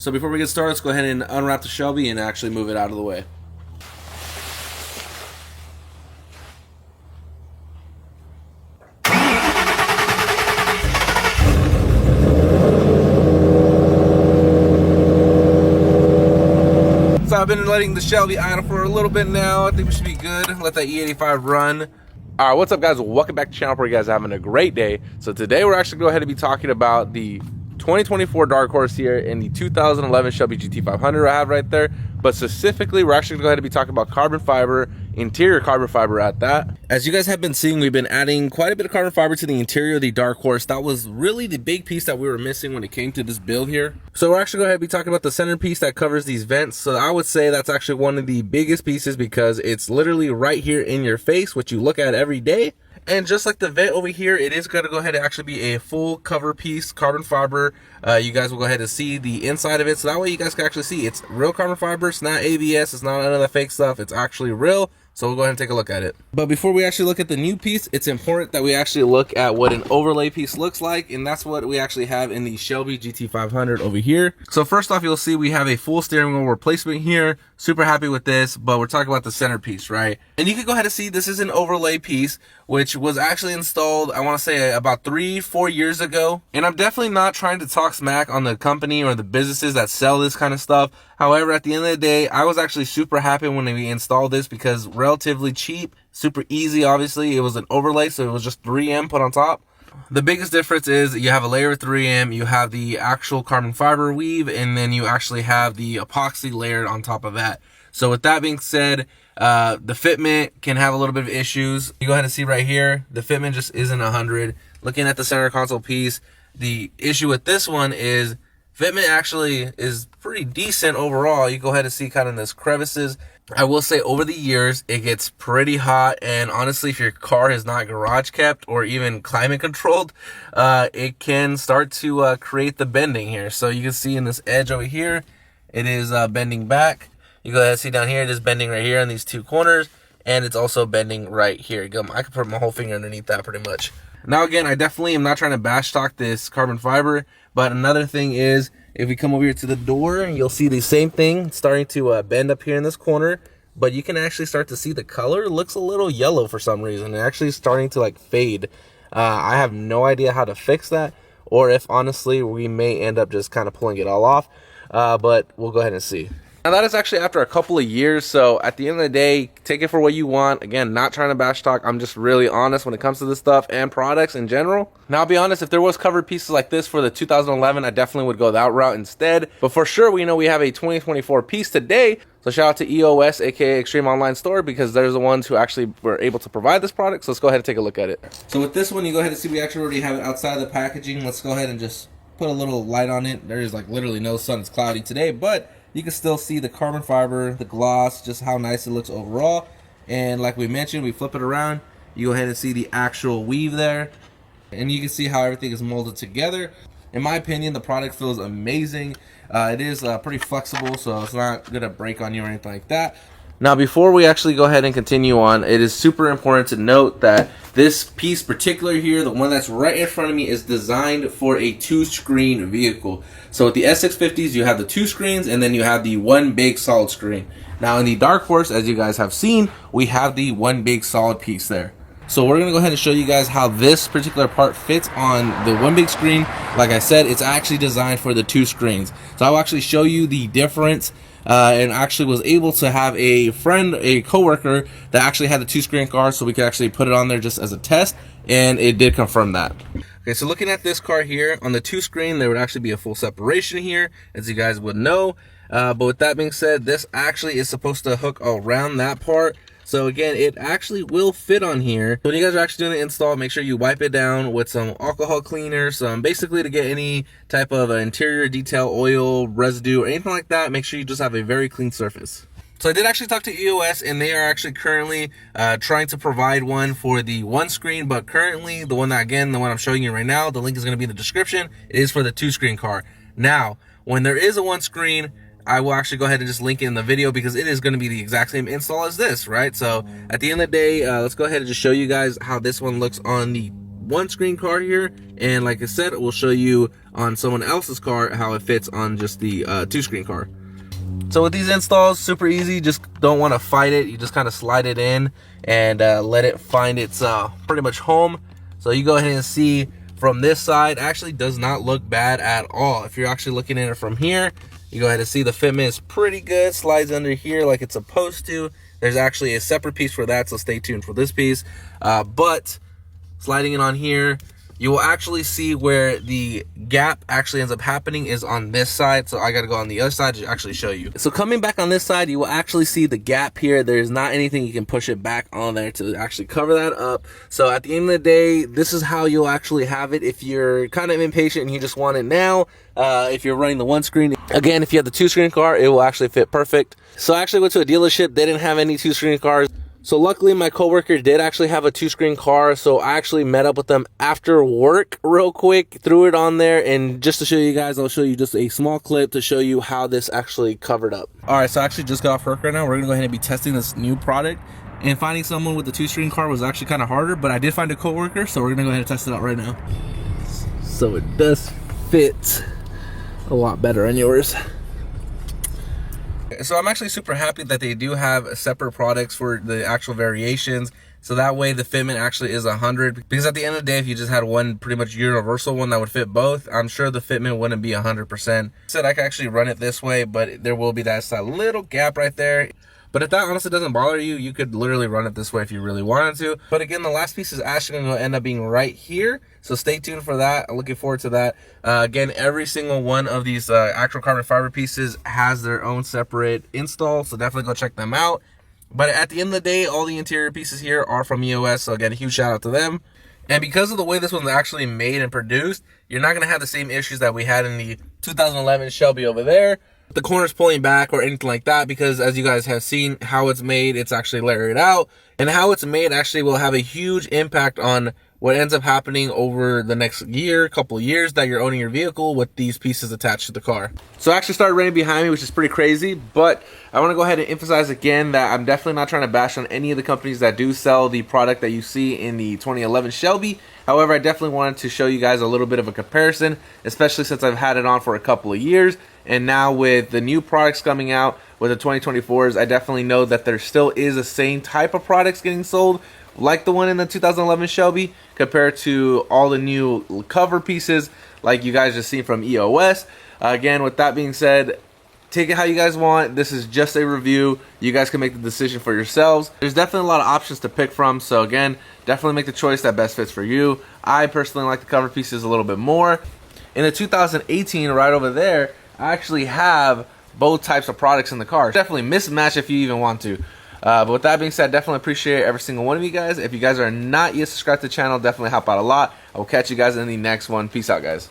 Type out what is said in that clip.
So before we get started, let's go ahead and unwrap the Shelby and actually move it out of the way. So I've been letting the Shelby idle for a little bit now. I think we should be good. Let that E85 run. All right, what's up, guys? Welcome back to the channel. Where you guys are having a great day. So today we're actually going to go ahead and be talking about the 2024 Dark Horse here in the 2011 Shelby GT500 I have right there. But specifically, we're actually going to go ahead and be talking about carbon fiber, interior carbon fiber at that. As you guys have been seeing, we've been adding quite a bit of carbon fiber to the interior of the Dark Horse. That was really the big piece that we were missing when it came to this build here. So we're actually going to go ahead and be talking about the centerpiece that covers these vents. So I would say that's actually one of the biggest pieces because it's literally right here in your face, what you look at every day. And just like the vent over here, it is going to go ahead and actually be a full cover piece, carbon fiber. You guys will go ahead and see the inside of it. So that way you guys can actually see it's real carbon fiber. It's not ABS. It's not none of the fake stuff. It's actually real. So we'll go ahead and take a look at it. But before we actually look at the new piece, it's important that we actually look at what an overlay piece looks like. And that's what we actually have in the Shelby GT500 over here. So first off, you'll see we have a full steering wheel replacement here. Super happy with this, but we're talking about the centerpiece, right? And you can go ahead and see this is an overlay piece, which was actually installed, I want to say about 3-4 years ago. And I'm definitely not trying to talk smack on the company or the businesses that sell this kind of stuff. However, at the end of the day, I was actually super happy when we installed this because relatively cheap, super easy. Obviously, it was an overlay, so it was just 3M put on top. The biggest difference is you have a layer of 3M, you have the actual carbon fiber weave, and then you actually have the epoxy layered on top of that. So with that being said, the fitment can have a little bit of issues. You go ahead and see right here, the fitment just isn't 100. Looking at the center console piece, the issue with this one is fitment actually is pretty decent overall. You go ahead and see kind of this crevices. I will say over the years, it gets pretty hot. And honestly, if your car is not garage kept or even climate controlled, it can start to create the bending here. So you can see in this edge over here, it is bending back. You go ahead and see down here, it is bending right here in these two corners. And it's also bending right here. I can put my whole finger underneath that pretty much. Now again, I definitely am not trying to bash stock this carbon fiber, but another thing is, if we come over here to the door, you'll see the same thing starting to bend up here in this corner, but you can actually start to see the color. It looks a little yellow for some reason. It actually is starting to like fade. I have no idea how to fix that, or if honestly, we may end up just kind of pulling it all off, but we'll go ahead and see. Now that is actually after a couple of years, so at the end of the day, take it for what you want. Again, not trying to bash talk, I'm just really honest when it comes to this stuff and products in general. Now I'll be honest, if there was covered pieces like this for the 2011, I definitely would go that route instead. But for sure, we know we have a 2024 piece today, so shout out to EOS, aka Extreme Online Store, because they're the ones who actually were able to provide this product. So let's go ahead and take a look at it. So with this one, you go ahead and see we actually already have it outside of the packaging. Let's go ahead and just put a little light on it. There is like literally no sun, it's cloudy today, but you can still see the carbon fiber, the gloss, just how nice it looks overall. And like we mentioned, we flip it around, you go ahead and see the actual weave there, and you can see how everything is molded together. In my opinion, the product feels amazing. It is pretty flexible, so it's not gonna break on you or anything like that. Now, before we actually go ahead and continue on, it is super important to note that this piece particular here, the one that's right in front of me, is designed for a 2-screen vehicle. So with the S650s, you have the 2 screens, and then you have the one big solid screen. Now in the Dark Horse, as you guys have seen, we have the one big solid piece there. So we're gonna go ahead and show you guys how this particular part fits on the one big screen. Like I said, it's actually designed for the 2 screens. So I'll actually show you the difference. And actually was able to have a friend, a coworker that actually had the 2-screen car, so we could actually put it on there just as a test, and it did confirm that. Okay, so looking at this car here, on the 2-screen, there would actually be a full separation here, as you guys would know. But with that being said, this actually is supposed to hook around that part. So again, it actually will fit on here. So when you guys are actually doing the install, make sure you wipe it down with some alcohol cleaner, some basically to get any type of interior detail, oil, residue, or anything like that. Make sure you just have a very clean surface. So I did actually talk to EOS, and they are actually currently trying to provide one for the 1-screen, but currently the one that, again, the one I'm showing you right now, the link is going to be in the description. It is for the 2-screen car. Now, when there is a 1-screen, I will actually go ahead and just link it in the video because it is going to be the exact same install as this, right? So at the end of the day, let's go ahead and just show you guys how this one looks on the one screen car here, and like I said, we'll show you on someone else's car how it fits on just the two screen car. So with these installs, super easy. Just don't want to fight it. You just kind of slide it in and let it find its pretty much home. So you go ahead and see from this side, actually does not look bad at all. If you're actually looking at it from here, you go ahead and see the fitment is pretty good. Slides under here like it's supposed to. There's actually a separate piece for that, so stay tuned for this piece. But sliding it on here, you will actually see where the gap actually ends up happening is on this side. So I got to go on the other side to actually show you. So coming back on this side, you will actually see the gap here. There's not anything you can push it back on there to actually cover that up. So at the end of the day, this is how you'll actually have it if you're kind of impatient and you just want it now. If you're running the one screen, again, if you have the two screen car, it will actually fit perfect. So I actually went to a dealership. They didn't have any two screen cars. So luckily my coworker did actually have a two screen car, so I actually met up with them after work real quick, threw it on there, and just to show you guys, I'll show you just a small clip to show you how this actually covered up. All right, so I actually just got off work right now. We're gonna go ahead and be testing this new product, and finding someone with the two screen car was actually kind of harder, but I did find a coworker, so we're gonna go ahead and test it out right now. So it does fit a lot better on yours. So I'm actually super happy that they do have separate products for the actual variations. So that way the fitment actually is 100. Because at the end of the day, if you just had one pretty much universal one that would fit both, I'm sure the fitment wouldn't be 100%. Said I could actually run it this way, but there will be that little gap right there. But if that honestly doesn't bother you, you could literally run it this way if you really wanted to. But again, the last piece is actually going to end up being right here. So stay tuned for that. I'm looking forward to that. Again, every single one of these actual carbon fiber pieces has their own separate install. So definitely go check them out. But at the end of the day, all the interior pieces here are from EOS. So again, a huge shout out to them. And because of the way this one's actually made and produced, you're not going to have the same issues that we had in the 2011 Shelby over there. The corners pulling back or anything like that, because as you guys have seen how it's made, it's actually layered out, and how it's made actually will have a huge impact on what ends up happening over the next year, couple years that you're owning your vehicle with these pieces attached to the car. So it actually started raining behind me, which is pretty crazy, but I want to go ahead and emphasize again that I'm definitely not trying to bash on any of the companies that do sell the product that you see in the 2011 Shelby. However, I definitely wanted to show you guys a little bit of a comparison, especially since I've had it on for a couple of years. And now with the new products coming out with the 2024s, I definitely know that there still is the same type of products getting sold like the one in the 2011 Shelby compared to all the new cover pieces like you guys just seen from EOS. Again, with that being said, take it how you guys want. This is just a review. You guys can make the decision for yourselves. There's definitely a lot of options to pick from. So again, definitely make the choice that best fits for you. I personally like the cover pieces a little bit more. In the 2018, right over there, I actually have both types of products in the car. Definitely mismatch if you even want to. But with that being said, definitely appreciate every single one of you guys. If you guys are not yet subscribed to the channel, definitely help out a lot. I will catch you guys in the next one. Peace out, guys.